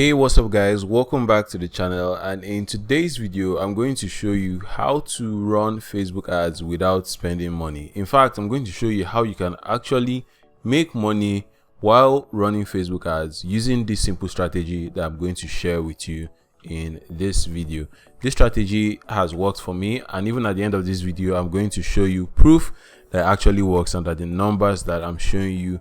Hey, what's up guys, welcome back to the channel, and in today's video I'm going to show you how to run Facebook ads without spending money. In fact, I'm going to show you how you can actually make money while running Facebook ads using this simple strategy that I'm going to share with you in this video. This strategy has worked for me, and even at the end of this video I'm going to show you proof that it actually works and that the numbers that I'm showing you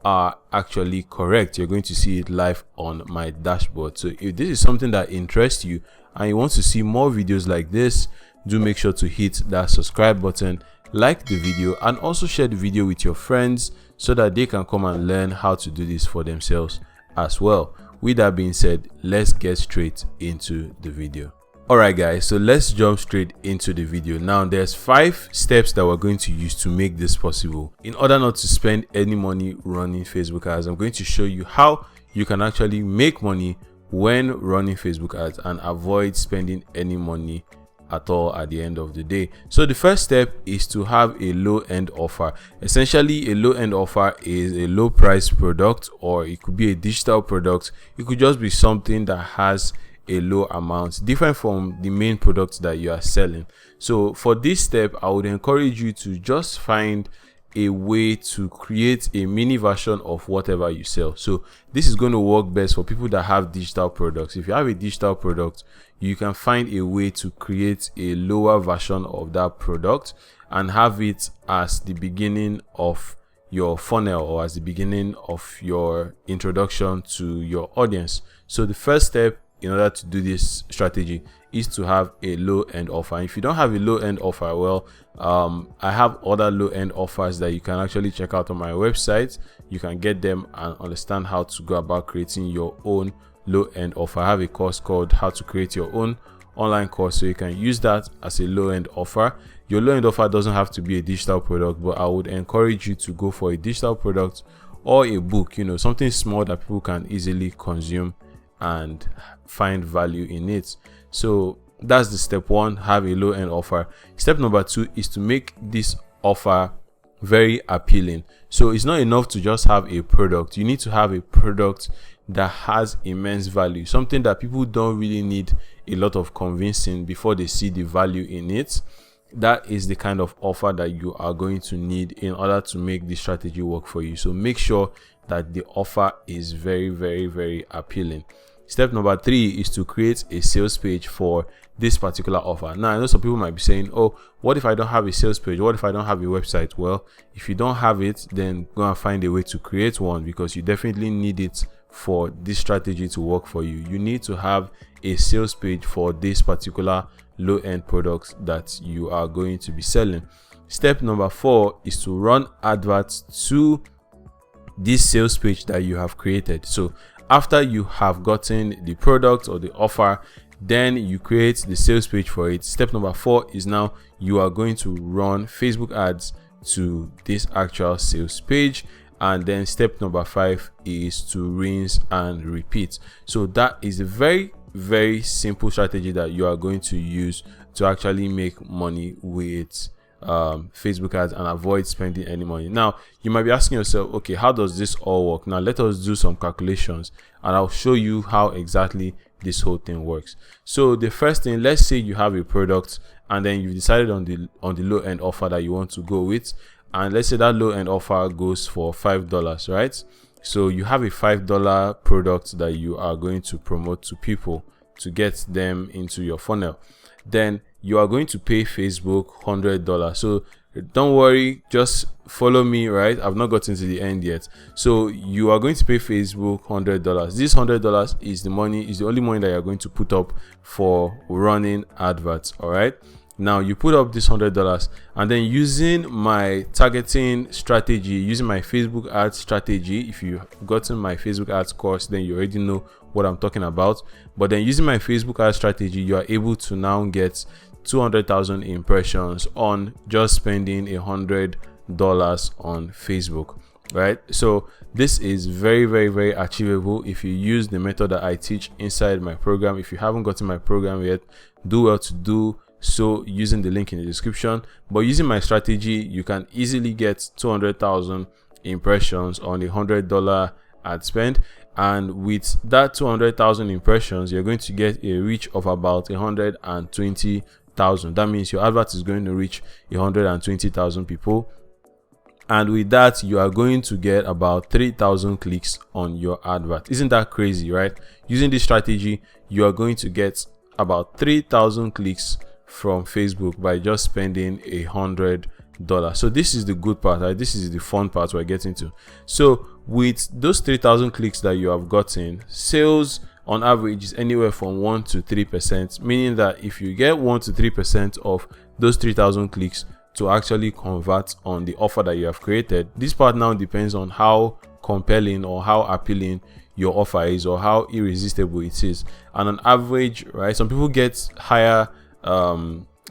are actually correct. You're going to see it live on my dashboard. So if this is something that interests you and you want to see more videos like this, do make sure to hit that subscribe button, like the video, and also share the video with your friends so that they can come and learn how to do this for themselves as well. With that being said, let's get straight into the video. Alright guys, so let's jump straight into the video. Now there's 5 steps that we're going to use to make this possible. In order not to spend any money running Facebook ads, I'm going to show you how you can actually make money when running Facebook ads and avoid spending any money at all at the end of the day. So the first step is to have a low-end offer. Essentially, a low-end offer is a low price product, or it could be a digital product. It could just be something that has a low amount, different from the main product that you are selling. So for this step, I would encourage you to just find a way to create a mini version of whatever you sell. So this is going to work best for people that have digital products. If you have a digital product, you can find a way to create a lower version of that product and have it as the beginning of your funnel or as the beginning of your introduction to your audience. So the first step in order to do this strategy is to have a low-end offer. If you don't have a low-end offer, well, I have other low-end offers that you can actually check out on my website. You can get them and understand how to go about creating your own low-end offer. I have a course called How to Create Your Own Online Course, so you can use that as a low-end offer. Your low-end offer doesn't have to be a digital product, but I would encourage you to go for a digital product or a book, something small that people can easily consume and find value in it. So that's the step 1, have a low-end offer. Step number 2 is to make this offer very appealing. So it's not enough to just have a product. You need to have a product that has immense value, something that people don't really need a lot of convincing before they see the value in it. That is the kind of offer that you are going to need in order to make this strategy work for you. So make sure that the offer is very, very, very appealing. Step number 3 is to create a sales page for this particular offer. Now, I know some people might be saying, oh, what if I don't have a sales page? What if I don't have a website? Well, if you don't have it, then go and find a way to create one, because you definitely need it for this strategy to work for you. You need to have a sales page for this particular low-end product that you are going to be selling. Step number 4 is to run adverts to this sales page that you have created. So after you have gotten the product or the offer, then you create the sales page for it. Step number 4 is now you are going to run Facebook ads to this actual sales page. And then step number 5 is to rinse and repeat. So that is a very, very simple strategy that you are going to use to actually make money with Facebook ads and avoid spending any money. Now you might be asking yourself, okay, how does this all work? Now let us do some calculations and I'll show you how exactly this whole thing works. So the first thing, let's say you have a product and then you've decided on the low-end offer that you want to go with, and let's say that low-end offer goes for $5, right? So you have a $5 product that you are going to promote to people to get them into your funnel. Then you are going to pay Facebook $100. So don't worry, just follow me, right? I've not gotten to the end yet. So you are going to pay Facebook $100. This $100 is the only money that you're going to put up for running adverts. All right. Now you put up this $100, and then using my targeting strategy, using my Facebook ads strategy, if you've gotten my Facebook ads course, then you already know what I'm talking about. But then using my Facebook ads strategy, you are able to now get 200,000 impressions on just spending $100 on Facebook, right? So this is very, very, very achievable if you use the method that I teach inside my program. If you haven't gotten my program yet, do well to do so using the link in the description. But using my strategy, you can easily get 200,000 impressions on $100 ad spend. and with that 200,000 impressions, you're going to get a reach of about 120,000. That means your advert is going to reach 120,000 people, and with that you are going to get about 3,000 clicks on your advert. Isn't that crazy, right? Using this strategy, you are going to get about 3,000 clicks from Facebook by just spending $100. So this is the good part, right? This is the fun part we're getting to. So with those 3,000 clicks that you have gotten, sales on average is anywhere from 1 to 3%, meaning that if you get 1 to 3% of those 3,000 clicks to actually convert on the offer that you have created, this part now depends on how compelling or how appealing your offer is, or how irresistible it is. And on average, right, some people get higher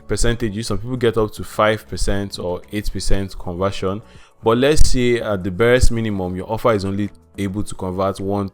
percentages, some people get up to 5% or 8% conversion, but let's say at the barest minimum your offer is only able to convert 1%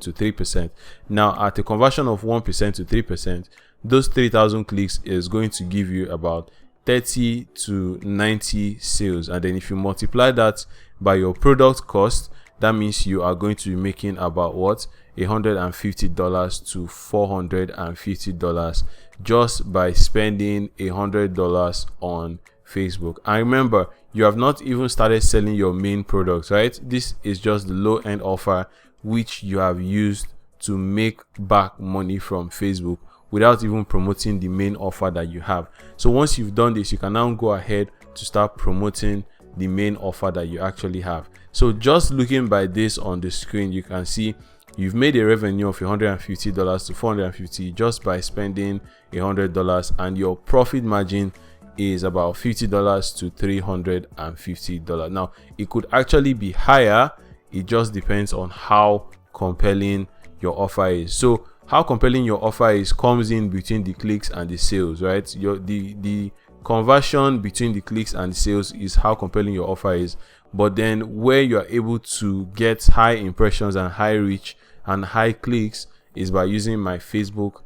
to 3%. Now at a conversion of 1% to 3%, those 3,000 clicks is going to give you about 30 to 90 sales, and then if you multiply that by your product cost, that means you are going to be making about what, $150 to $450 just by spending $100 on Facebook. And remember, you have not even started selling your main products, right? This is just the low end offer which you have used to make back money from Facebook without even promoting the main offer that you have. So once you've done this, you can now go ahead to start promoting the main offer that you actually have. So just looking by this on the screen, you can see you've made a revenue of $150 to $450 just by spending $100, and your profit margin is about $50 to $350. Now it could actually be higher, it just depends on how compelling your offer is. So how compelling your offer is comes in between the clicks and the sales, right? The conversion between the clicks and the sales is how compelling your offer is. But then where you are able to get high impressions and high reach and high clicks is by using my Facebook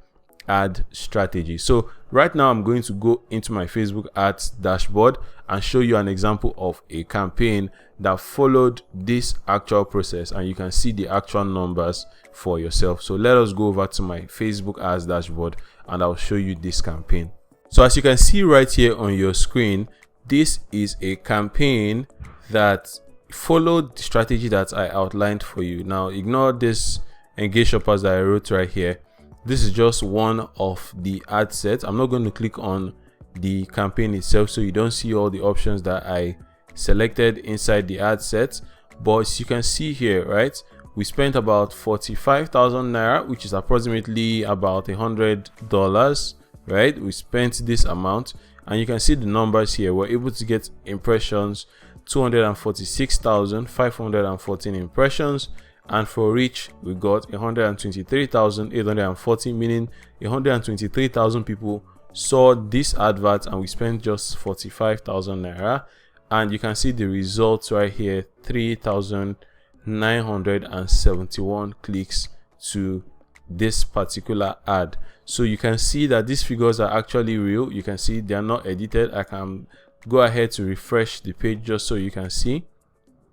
ad strategy. So right now I'm going to go into my Facebook ads dashboard and show you an example of a campaign that followed this actual process, and you can see the actual numbers for yourself. So let us go over to my Facebook ads dashboard and I'll show you this campaign. So as you can see right here on your screen, this is a campaign that followed the strategy that I outlined for you. Now ignore this engage shoppers that I wrote right here. This is just one of the ad sets. I'm not going to click on the campaign itself so you don't see all the options that I selected inside the ad set. But as you can see here, right, we spent about 45,000 naira, which is approximately about $100, right? We spent this amount, and you can see the numbers here. We're able to get impressions, 246,514 impressions, and for reach we got 123,840, meaning 123,000 people saw this advert and we spent just 45,000 naira. And you can see the results right here, 3,971 clicks to this particular ad. So you can see that these figures are actually real. You can see they are not edited. I can go ahead to refresh the page just so you can see.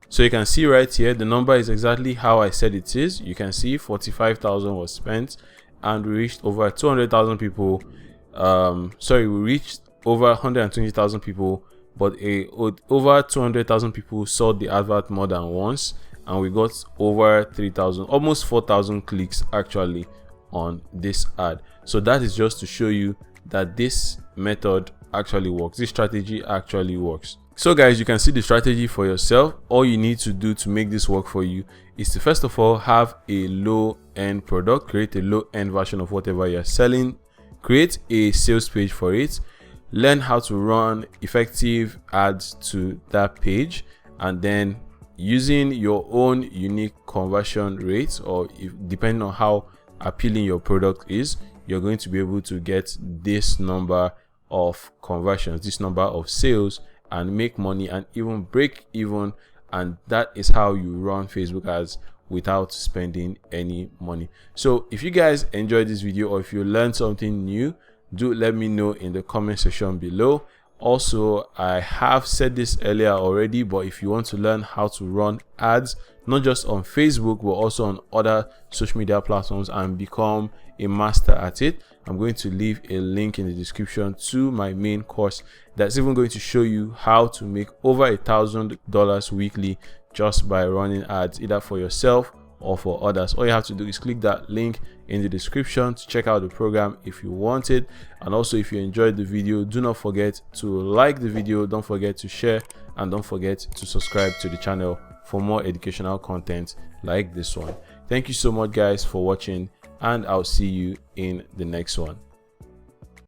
So you can see right here, the number is exactly how I said it is. You can see 45,000 was spent and we reached over 200,000 people. We reached over 120,000 people, but over 200,000 people saw the advert more than once, and we got over 3,000, almost 4,000 clicks actually on this ad. So that is just to show you that this method actually works. This strategy actually works. So guys, you can see the strategy for yourself. All you need to do to make this work for you is to first of all have a low end product, create a low end version of whatever you're selling, create a sales page for it, learn how to run effective ads to that page, and then using your own unique conversion rates, or depending on how appealing your product is, you're going to be able to get this number of conversions, this number of sales, and make money and even break even. And that is how you run Facebook ads without spending any money. So if you guys enjoyed this video, or if you learned something new, do let me know in the comment section below. Also, I have said this earlier already, but if you want to learn how to run ads, not just on Facebook, but also on other social media platforms and become a master at it, I'm going to leave a link in the description to my main course that's even going to show you how to make over $1,000 weekly just by running ads, either for yourself or for others. All you have to do is click that link in the description to check out the program if you want it. And also, if you enjoyed the video, do not forget to like the video, don't forget to share, and don't forget to subscribe to the channel for more educational content like this one. Thank you so much guys for watching, and I'll see you in the next one.